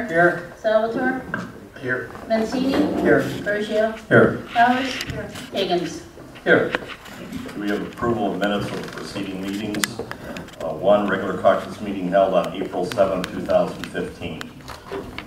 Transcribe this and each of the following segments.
Troyer. Here. Salvatore. Here. Mancini. Here. Bergio. Here. Powers. Higgins. Here. We have approval of minutes of the preceding meetings. One regular caucus meeting held on April 7, 2015.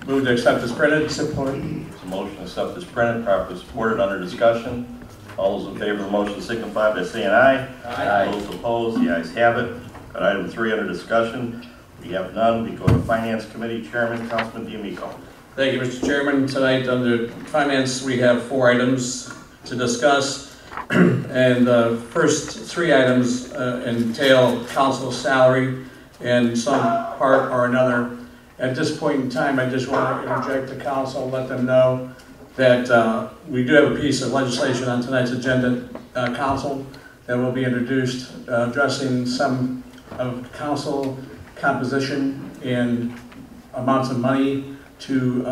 Move to accept as printed. Support. There's a motion to accept as printed, properly supported, under discussion. All those in favor of the motion signify by saying aye. Aye. Those opposed, the ayes have it. Got item 3 under discussion. We have none. We go to Finance Committee Chairman, Councilman D'Amico. Thank you, Mr. Chairman. Tonight under Finance, we have 4 items to discuss. And the first 3 items entail council salary in some part or another. At this point in time, I just want to interject the council, let them know that we do have a piece of legislation on tonight's agenda, council, that will be introduced addressing some of council composition and amounts of money to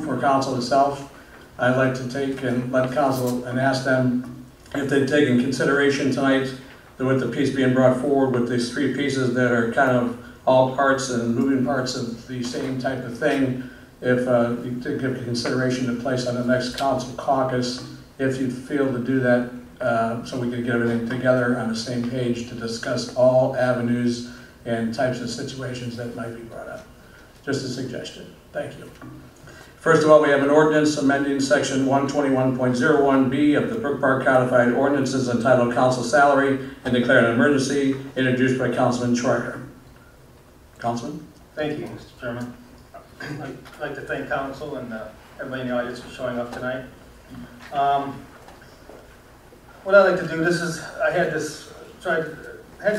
for council itself. I'd like to take and let council and ask them if they take in consideration tonight with the piece being brought forward with these 3 pieces that are kind of all parts and moving parts of the same type of thing, if you take into consideration to place on the next council caucus, if you feel to do that, so we can get everything together on the same page to discuss all avenues and types of situations that might be brought up. Just a suggestion. Thank you. First of all, we have an ordinance amending section 121.01B of the Brook Park Codified Ordinances entitled Council Salary and declaring an emergency, introduced by Councilman Troyer. Councilman? Thank you, Mr. Chairman. I'd like to thank council and everybody in the audience for showing up tonight. What I'd like to do, I had this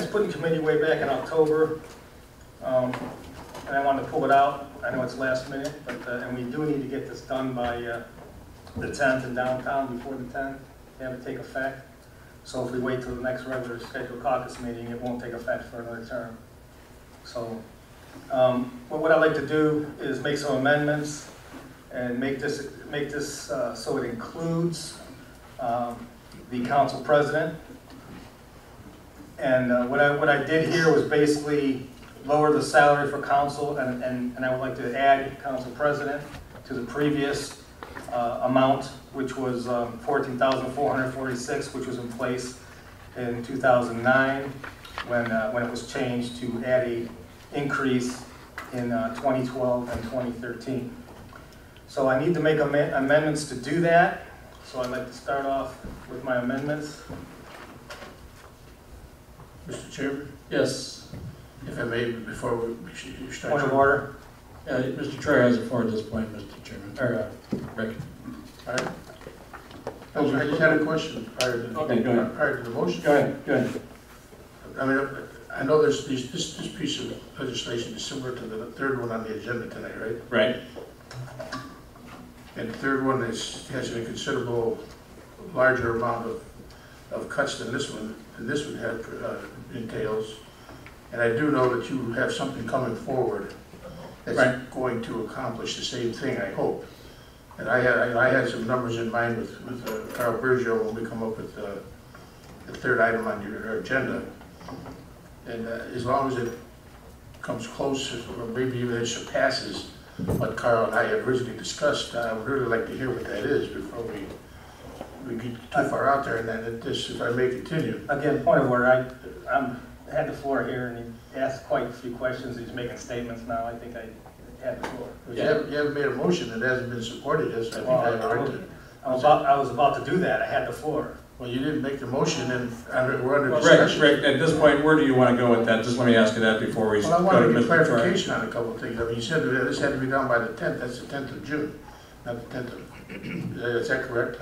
put in committee way back in October, and I wanted to pull it out. I know it's last minute, but and we do need to get this done by the 10th in downtown before the 10th. Have it take effect. So if we wait till the next regular scheduled caucus meeting, it won't take effect for another term. So what I'd like to do is make some amendments and make this so it includes the council president. And what I did here was basically lower the salary for council, and I would like to add council president to the previous amount, which was $14,446, which was in place in 2009 when it was changed to add a increase in 2012 and 2013. So I need to make amendments to do that. So I'd like to start off with my amendments. Mr. Chairman, Yes. if I may, before we start. Point of order. Mr. Troyer has the floor at this point, Mr. Chairman. Or Rick. All right. I just had a question prior to the, Okay, go ahead. prior to the motion. Go ahead. Go ahead. I mean, I know this piece of legislation is similar to the 3rd one on the agenda tonight, right? Right. And the 3rd one has a considerable larger amount of cuts than this one. And this one had entails. And I do know that you have something coming forward that's going to accomplish the same thing, I hope. And I had some numbers in mind with Carl Bergio when we come up with the 3rd item on your agenda. And as long as it comes close, or maybe even it surpasses what Carl and I had originally discussed, I would really like to hear what that is before we get too far out there. And then if I may continue. Again, point of order. I had the floor here, and he asked quite a few questions. He's making statements now. I think I had the floor. You haven't made a motion that hasn't been supported yet, so I think I have a right to. I was about to do that. I had the floor. Well, you didn't make the motion, and we're under discussion. Rick, at this point, where do you want to go with that? Just let me ask you that before we Well, I go wanted to to get Mr. Troyer. clarification on a couple of things. I mean, you said that this had to be done by the 10th. That's the 10th of June, not the 10th of. Is that correct?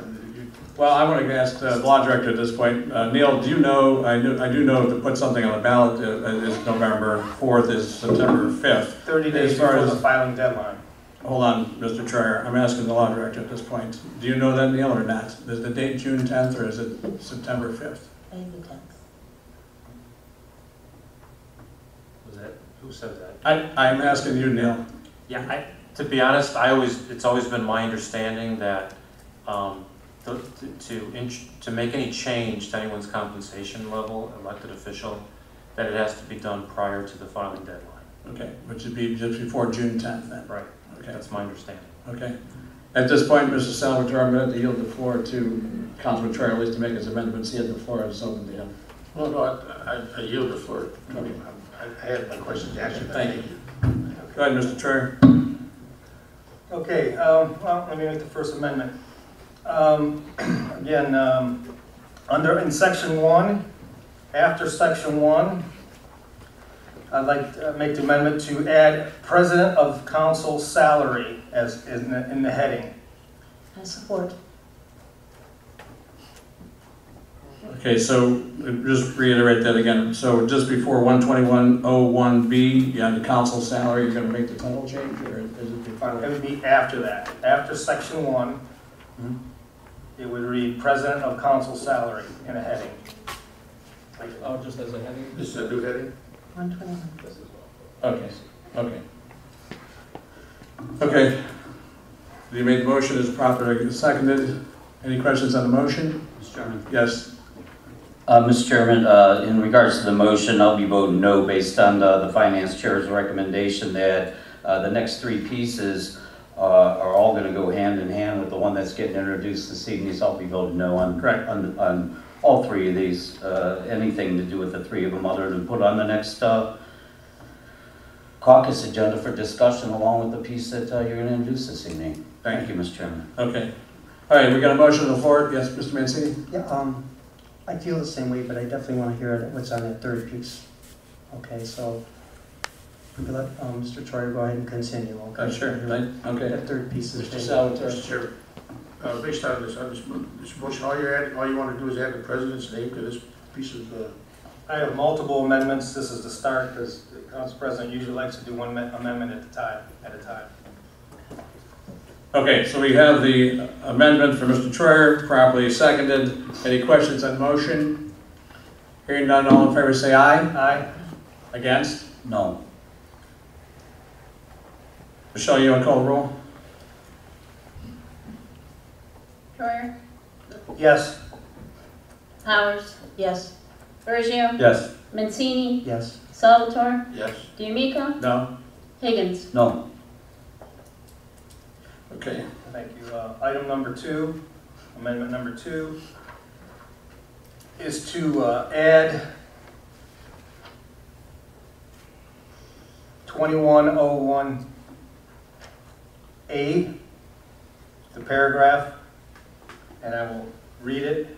Well, I want to ask the law director at this point. Neil, do you know? I do know to put something on the ballot is November 4th, is September 5th. 30 days before the filing deadline. Hold on, Mr. Troyer. I'm asking the law director at this point. Do you know that, Neil, or not? Is the date June 10th or is it September 5th? I think the 10th. Was that, who said that? I'm asking you, Neil. Yeah, to be honest, it's always been my understanding that to make any change to anyone's compensation level, elected official, that it has to be done prior to the filing deadline. Okay, which would be just before June 10th then. Right. Okay. That's my understanding. Okay. At this point, Mr. Salvatore, I'm going to yield the floor to Councilman Troy, at least to make his amendments. He has the floor, is open to him. No, I yield the floor. I had my questions answered. Thank you. Go ahead, Mr. Troy. Okay, well, let me make the first amendment. Again, in section 1, after section 1, I'd like to make the amendment to add President of Council salary as in the heading. I support. Okay, so just reiterate that again. So just before 121.01B, you have the council salary, you're going to make the title change, or is it before? It would be after that. After section 1, it would read President of Council salary in a heading. Oh, just as a heading? This is a new heading? 121. Okay, okay. Okay. You made the motion, is properly seconded. Any questions on the motion? Mr. Chairman. Yes. Mr. Chairman, in regards to the motion, I'll be voting no based on the Finance Chair's recommendation that the next three pieces are all going to go hand in hand with the one that's getting introduced this evening, so I'll be voting no on, Correct. on all three of these. Anything to do with the three of them other than put on the next caucus agenda for discussion along with the piece that you're going to introduce this evening. Thank you, Mr. Chairman. Okay. All right, we got a motion on the floor. Yes, Mr. Mancini? Yeah, I feel the same way, but I definitely want to hear what's on that third piece. Okay, so we can let Mr. Troy go ahead and continue. Okay, Sure. Okay. That third piece is Mr. Salvatore. Mr. Chair, based on this motion, all you want to do is add the president's name to this piece of, I have multiple amendments. This is the start because the Council President usually likes to do one amendment at a time. Okay, so we have the amendment for Mr. Troyer, properly seconded. Any questions on the motion? Hearing none, all in favor say aye. Aye. Against? No. Michelle, you want to call the roll? Troyer, Yes. Powers, yes. Bergio, Yes. Mancini, Yes. Salvatore, yes. D'Amico, No? Higgins. No. Okay. Thank you. Item number 2, amendment number 2, is to add 2101A, the paragraph, and I will read it.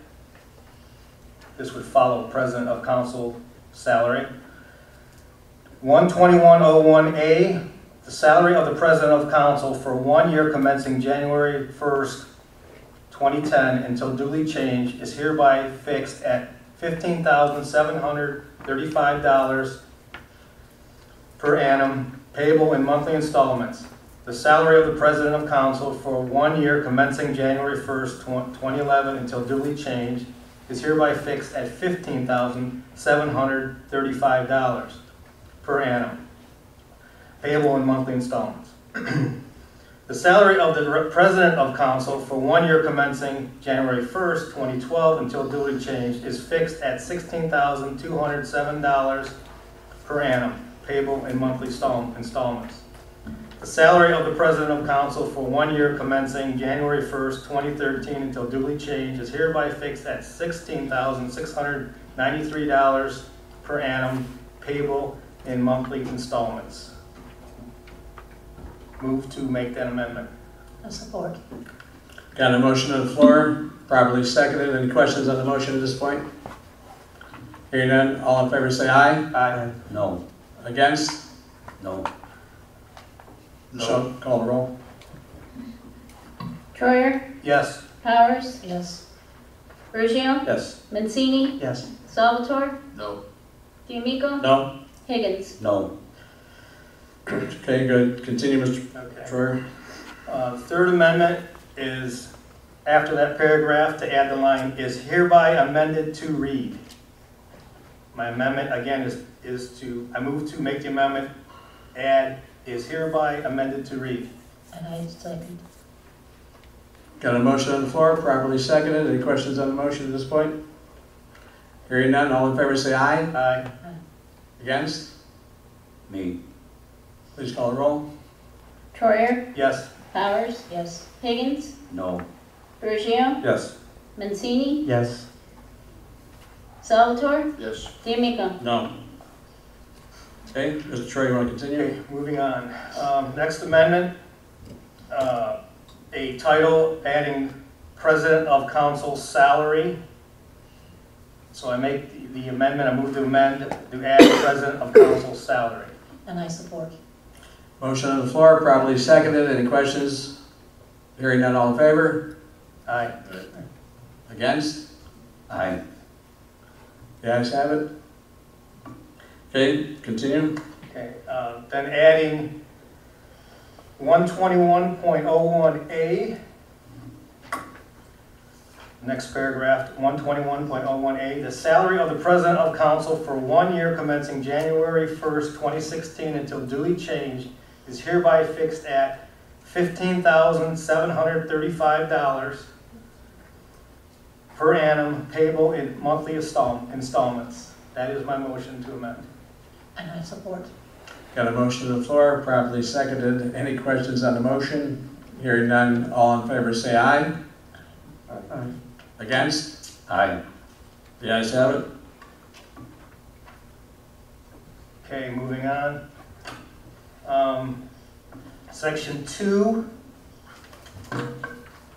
This would follow President of Council salary. 12101A, the salary of the President of Council for 1 year commencing January 1st, 2010 until duly changed is hereby fixed at $15,735 per annum, payable in monthly installments. The salary of the President of Council for 1 year commencing January 1st, 2011 until duly changed is hereby fixed at $15,735 per annum, payable in monthly installments. The salary of the President of Council for 1 year commencing January 1st, 2012 until duly changed is fixed at $16,207 per annum, payable in monthly installments. The salary of the President of Council for 1 year commencing January 1st, 2013 until duly changed is hereby fixed at $16,693 per annum, payable in monthly installments. Move to make that amendment. I support. Got a motion on the floor, properly seconded. Any questions on the motion at this point? Hearing none, all in favor say aye. Aye. No. Against? No. Michelle, call the roll. Troyer, Yes. Powers, yes. Bergio, Yes. Mancini, Yes. Salvatore, No. D'Amico, No? Higgins. No. Okay, good. Continue, Mr. Okay. Troyer. Third amendment is after that paragraph to add the line is hereby amended to read. My amendment again is to, I move to make the amendment, add is hereby amended to read. And I second. Got a motion on the floor, properly seconded. Any questions on the motion at this point? Hearing none, all in favor say aye. Aye. Against? Me. Please call the roll. Troyer, Yes. Powers. Yes. Higgins, No. Bergio, Yes. Mancini, Yes. Salvatore, Yes. D'Amico. No. Okay, Mr. Troy, you want to continue? Okay, moving on. Next amendment, a title adding President of Council salary. So I make the amendment, I move to amend to add President of Council salary. And I support. Motion on the floor, properly seconded. Any questions? Hearing none, all in favor? Aye. Against? Aye. The ayes have it. Okay, continue. Okay, then adding 121.01A. Next paragraph, 121.01A, the salary of the President of Council for 1 year commencing January 1st, 2016 until duly changed is hereby fixed at $15,735 per annum payable in monthly installments. That is my motion to amend. And I support. Got a motion on the floor, properly seconded. Any questions on the motion? Hearing none, all in favor say aye. Aye. Against? Aye. The ayes have it. Okay, moving on. Section 2,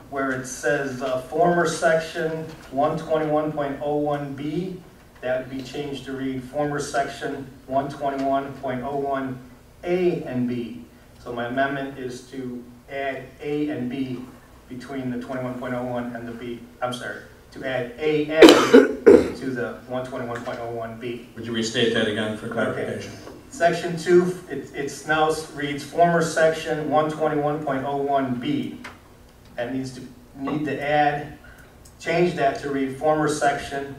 where it says former section 121.01B, that would be changed to read former section 121.01A and B. So my amendment is to add A and B between the 21.01 and the B. I'm sorry, to add A and B to the 121.01B. Would you restate that again for clarification? Section 2, it now reads former section 121.01B. And need to add, change that to read former section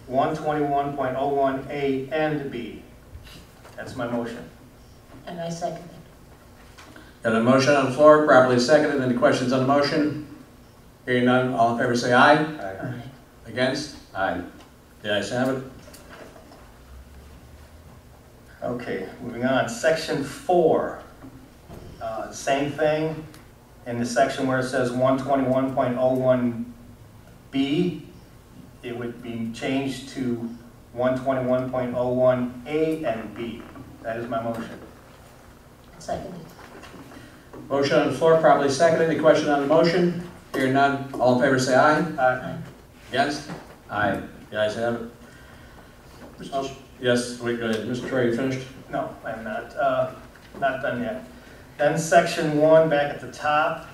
121.01A and B. That's my motion. And I second it. Got a motion on the floor, properly seconded. Any questions on the motion? Hearing none, all in favor say aye. Aye. Against? Aye. The ayes have it. Okay, moving on. Section 4, same thing. In the section where it says 121.01B, it would be changed to 121.01A and B. That is my motion. Second it. Motion on the floor, properly seconded. Any question on the motion? Hearing none, all in favor say aye. Aye. Against? Aye. The ayes have it. Oh, yes, wait, go ahead. Mr. Troy, you finished? No, I'm not done yet. Then section 1, back at the top.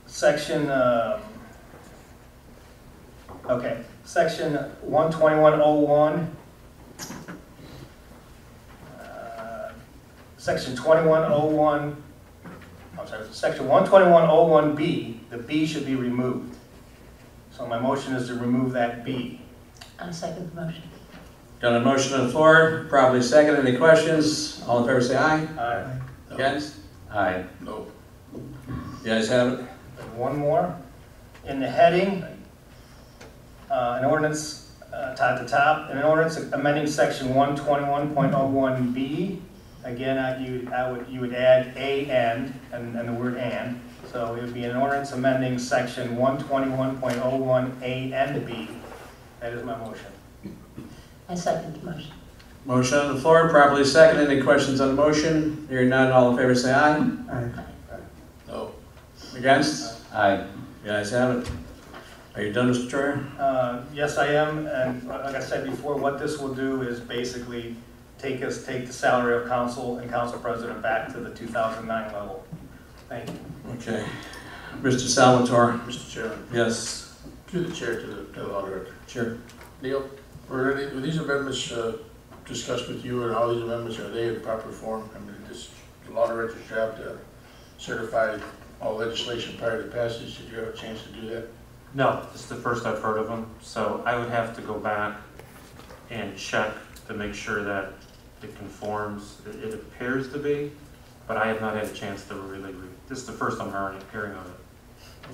Section 121.01. Section 2101. I'm sorry, section 121.01B, the B should be removed. So my motion is to remove that B. I second the motion. Got a motion on the floor, properly seconded. Any questions? All in favor say aye. Aye. Against? Aye. No. The ayes have it. And one more. In the heading, an ordinance, at the top, an ordinance amending section 121.01B. Again, you would add A and the word and. So it would be an ordinance amending section 121.01A and B. That is my motion. I second the motion. Motion on the floor, properly seconded. Any questions on the motion? Hearing none, all in favor say aye. Aye. No. Against? Aye. The ayes have it. Are you done, Mr. Troyer? Yes, I am, and like I said before, what this will do is basically take the salary of council and council president back to the 2009 level. Thank you. Okay. Mr. Salvatore? Mr. Chairman, Yes. through the chair to the law director. Sure. Neil, were these amendments discussed with you, and all these amendments, are they in proper form? I mean, this the law director's job to certify all legislation prior to passage. Did you have a chance to do that? No, this is the first I've heard of them, so I would have to go back and check to make sure that it conforms. It appears to be, but I have not had a chance to really read. This is the first I'm hearing of it.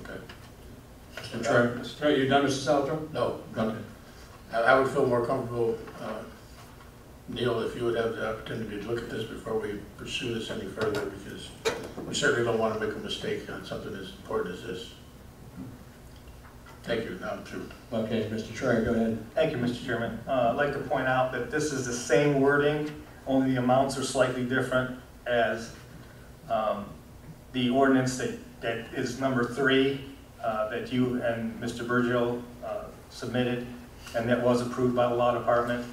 Okay. Mr. Troyer? You done, Mr. Salvatore? No. Okay. I would feel more comfortable Neil, if you would have the opportunity to look at this before we pursue this any further, because we certainly don't want to make a mistake on something as important as this. Thank you, now I'm through. Okay, Mr. Troyer, go ahead. Thank you, Mr. Chairman. I'd like to point out that this is the same wording, only the amounts are slightly different as the ordinance that is number 3 that you and Mr. Burgio submitted, and that was approved by the law department.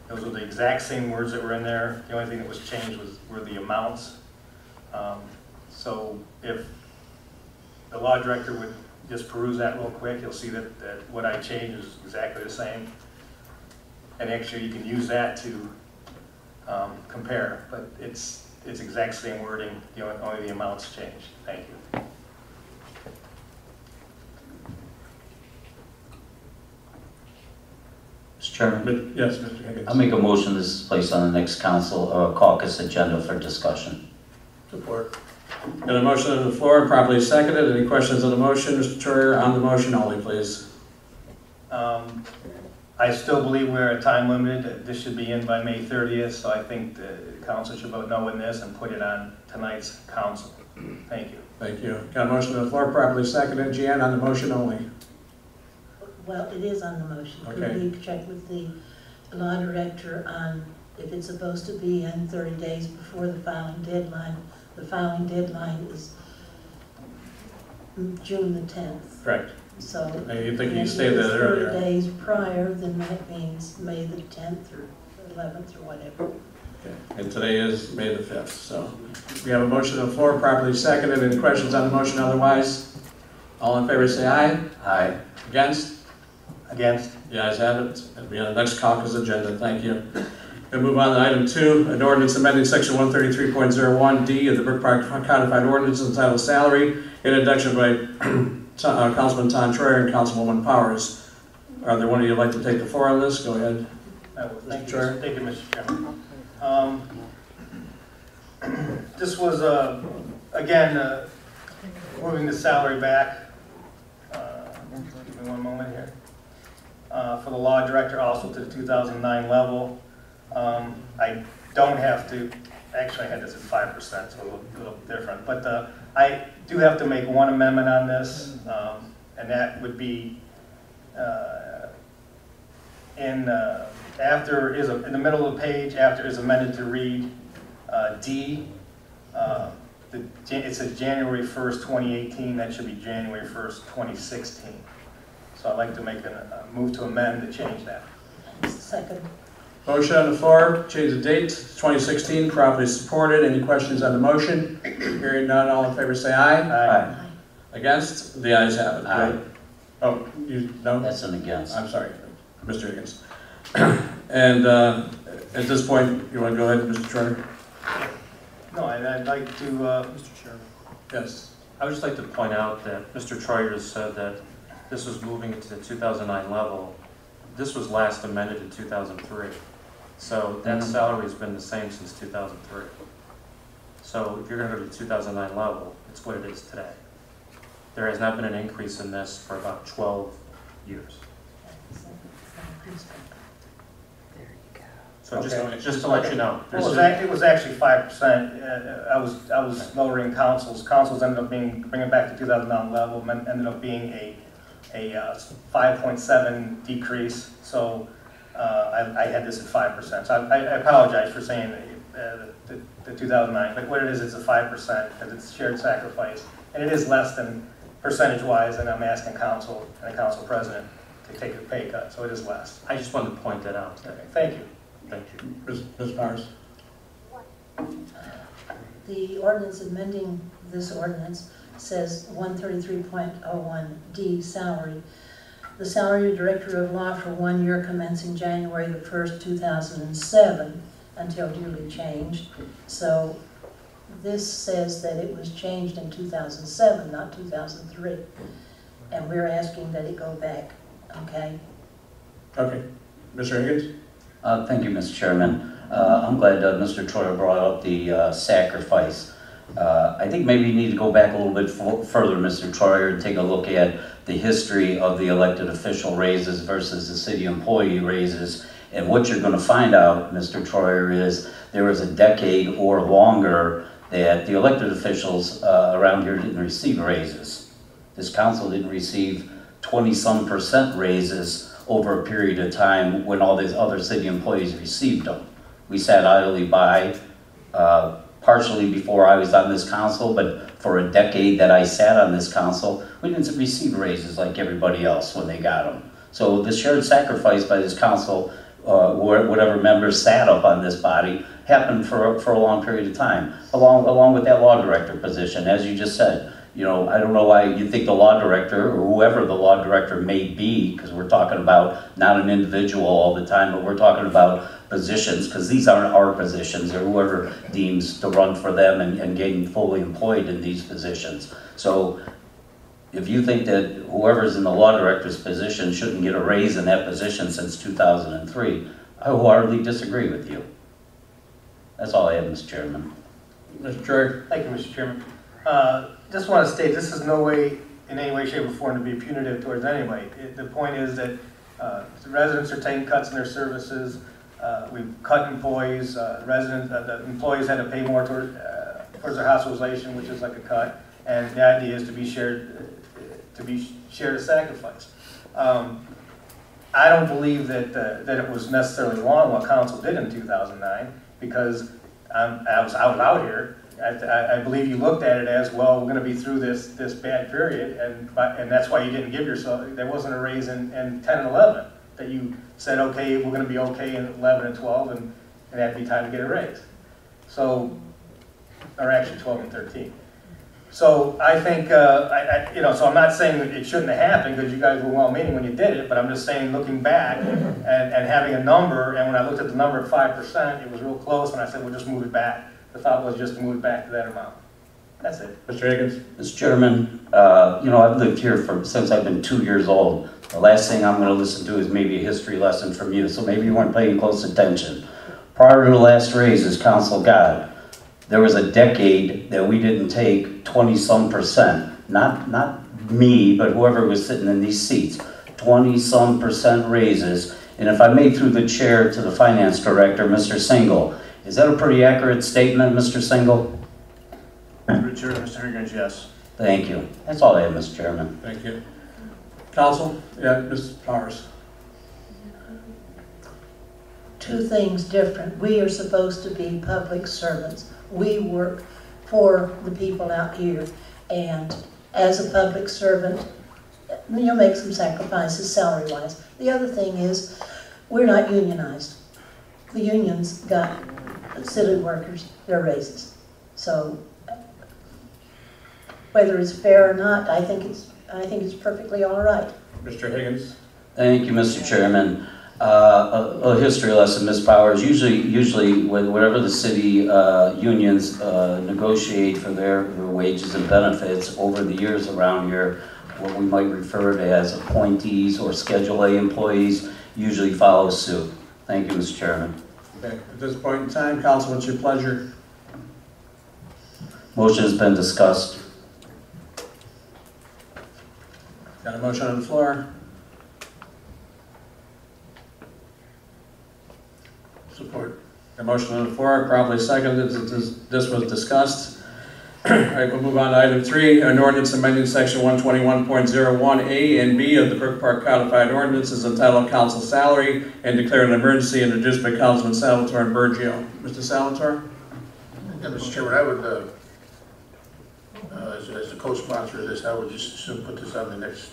Those were the exact same words that were in there. The only thing that was changed were the amounts. So if the law director would just peruse that real quick, you'll see that what I changed is exactly the same. And actually you can use that to compare, but it's exact same wording, only the amounts changed. Thank you. Mr. Chairman, Yes, Mr. Higgins. I'll make a motion this is placed on the next caucus agenda for discussion. Support. Got a motion on the floor, properly seconded. Any questions on the motion? Mr. Troyer, on the motion only, please. I still believe we're at time limited. This should be in by May 30th, so I think the council should vote no in this and put it on tonight's council. Thank you. Thank you. Got a motion on the floor, properly seconded. Jan, on the motion only. Well, it is on the motion. Okay. Could we check with the law director on if it's supposed to be in 30 days before the filing deadline? The filing deadline is June the 10th. Correct. So You think you if stated it's that 30 earlier. days prior, then that means May the 10th or 11th or whatever. Okay. And today is May the 5th, so. We have a motion on the floor, properly seconded. Any questions on the motion otherwise? All in favor say aye. Aye. Against? Against? The ayes have it. It'll be on the next caucus agenda. Thank you. We'll move on to item 2, an ordinance amending section 133.01D of the Brook Park Codified Ordinance entitled Salary, introduction by Councilman Tom Troyer and Councilwoman Powers. Are there one of you who'd like to take the floor on this? Go ahead. Thank you, Chair. thank you, Mr. Chairman. This was, again, moving the salary back. Give me one moment here. For the law director, also to the 2009 level. I don't have to, actually I had this at 5%, so a little different. But I do have to make one amendment on this, and that would be in the middle of the page, after is amended to read D. It says January 1st, 2018. That should be January 1st, 2016. So I'd like to make a move to amend to change that. Second. Motion on the floor, change the date, 2016, properly supported. Any questions on the motion? Hearing none, all in favor say aye. Aye. Against? The ayes have it. Aye. Oh, you, no? That's an against. I'm sorry, Mr. Higgins. And at this point, you want to go ahead, Mr. Troyer? No, and I'd like to, Mr. Chairman. Yes. I would just like to point out that Mr. Troyer said that this was moving it to the 2009 level. This was last amended in 2003. So that salary has been the same since 2003. So if you're going to go to the 2009 level, it's what it is today. There has not been an increase in this for about 12 years. So Okay. just to let you know. well, it was actually 5%. I was lowering councils. Councils ended up bringing it back to 2009 level, ended up being a 5.7 decrease. So I had this at 5%. So I apologize for saying the 2009, but what it is, it's a 5% because it's shared sacrifice, and it is less than percentage-wise, and I'm asking council and the council president to take a pay cut, so it is less. I just wanted to point that out. Okay, thank you. Thank you. Ms. Powers? The ordinance amending this ordinance says 133.01D salary. The salary of director of law for 1 year commencing January the 1st, 2007 until duly changed. So this says that it was changed in 2007, not 2003. And we're asking that it go back, okay? Okay. Mr. Higgins? Thank you, Mr. Chairman. I'm glad Mr. Troyer brought up the sacrifice. I think maybe you need to go back a little bit further, Mr. Troyer, and take a look at the history of the elected official raises versus the city employee raises And what you're going to find out, Mr. Troyer, is there was a decade or longer that the elected officials around here didn't receive raises. This council didn't receive 20-some% raises over a period of time when all these other city employees received them. We sat idly by, partially before I was on this council, but for a decade that I sat on this council, we didn't receive raises like everybody else when they got them. So the shared sacrifice by this council, whatever members sat up on this body, happened for a long period of time, along with that law director position, as you just said. You know, I don't know why you think the law director, or whoever the law director may be, because we're talking about not an individual all the time, but we're talking about positions, because these aren't our positions, or whoever deems to run for them and getting fully employed in these positions. So if you think that whoever's in the law director's position shouldn't get a raise in that position since 2003, I wholeheartedly disagree with you. That's all I have, Mr. Chairman. Mr. Troyer? Thank you, Mr. Chairman. Just want to state, this is no way, in any way, shape, or form to be punitive towards anybody. The point is that the residents are taking cuts in their services. We've cut employees. The employees had to pay more towards their hospitalization, which is like a cut. And the idea is to be shared a sacrifice. I don't believe that it was necessarily wrong what council did in 2009, because I was out here. I believe you looked at it as, well, we're going to be through this bad period, and that's why you didn't give yourself, there wasn't a raise in 10 and 11, that you said, okay, we're going to be okay in 11 and 12, and that'd be time to get a raise. So, or actually 12 and 13. So I think, so I'm not saying that it shouldn't have happened, because you guys were well-meaning when you did it, but I'm just saying, looking back and having a number, and when I looked at the number at 5%, it was real close, and I said, we'll just move it back. The thought was just to move it back to that amount. That's it. Mr. Higgins? Mr. Chairman, I've lived here since I've been 2 years old. The last thing I'm going to listen to is maybe a history lesson from you, so maybe you weren't paying close attention. Prior to the last raises council got, there was a decade that we didn't take 20-some%. Not me, but whoever was sitting in these seats. 20-some% raises. And if I made through the chair to the finance director, Mr. Single, is that a pretty accurate statement, Mr. Single? Mr. Higgins, yes. Thank you. That's all I have, Mr. Chairman. Thank you. Council? Yeah, Ms. Powers. Two things different. We are supposed to be public servants. We work for the people out here, and as a public servant, you'll make some sacrifices salary-wise. The other thing is, we're not unionized. The unions got city workers their raises. So whether it's fair or not, I think it's perfectly all right. Mr. Higgins? Thank you, Mr. Chairman. A history lesson, Ms. Powers. Usually, whatever the city unions negotiate for their wages and benefits over the years around here, what we might refer to as appointees or Schedule A employees, usually follow suit. Thank you, Mr. Chairman. Okay. At this point in time, council, what's your pleasure? Motion has been discussed. Got a motion on the floor? Support. A motion on the floor, properly seconded. This was discussed. All right, we'll move on to item 3, an ordinance amending section 121.01A and B of the Brook Park Codified Ordinances entitled Council Salary and declaring an emergency, introduced by Councilman Salvatore and Bergio. Mr. Salvatore? Yeah, Mr. Chairman, I would, as the co-sponsor of this, I would just soon put this on the next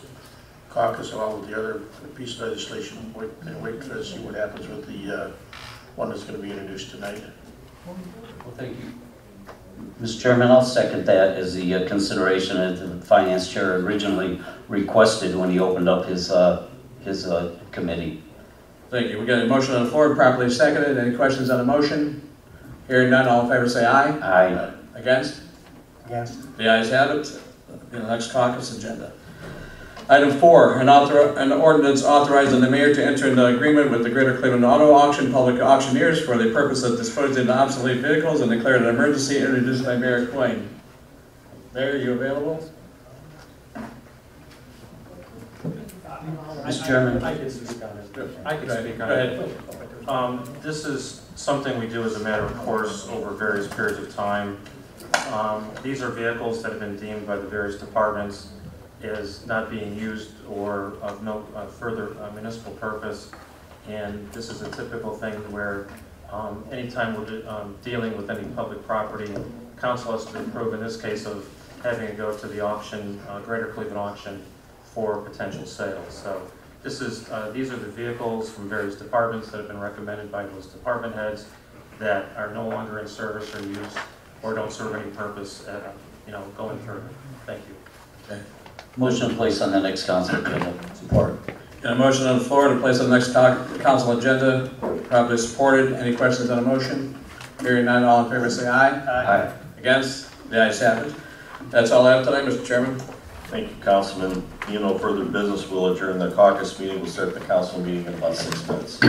caucus along with the other piece of legislation, wait to see what happens with the one that's going to be introduced tonight. Well, thank you. Mr. Chairman, I'll second that as the consideration that the finance chair originally requested when he opened up his committee. Thank you. We got a motion on the floor, properly seconded. Any questions on the motion? Hearing none, all in favor say aye. Aye. Against? Against. The ayes have it. The next caucus agenda. Item 4, an ordinance authorizing the mayor to enter into agreement with the Greater Cleveland Auto Auction Public Auctioneers for the purpose of disposing of obsolete vehicles and declaring an emergency, introduced by Mayor Quinn. Mayor, are you available? Mr. Chairman. I can speak on it. Go ahead. This is something we do as a matter of course over various periods of time. These are vehicles that have been deemed by the various departments as not being used or of no further municipal purpose. And this is a typical thing where anytime we're dealing with any public property, council has to approve, in this case, of having it go to the auction, Greater Cleveland auction, for potential sales. So this is, these are the vehicles from various departments that have been recommended by those department heads that are no longer in service or use or don't serve any purpose at, going further. Thank you. Okay. Motion to place on the next council agenda. Support. Got a motion on the floor to place on the next council agenda, properly supported. Any questions on the motion? Hearing none, all in favor say aye. Aye. Against? The ayes have it. That's all I have tonight, Mr. Chairman. Thank you, Councilman. No further business. We'll adjourn the caucus meeting. We'll start the council meeting in about 6 minutes.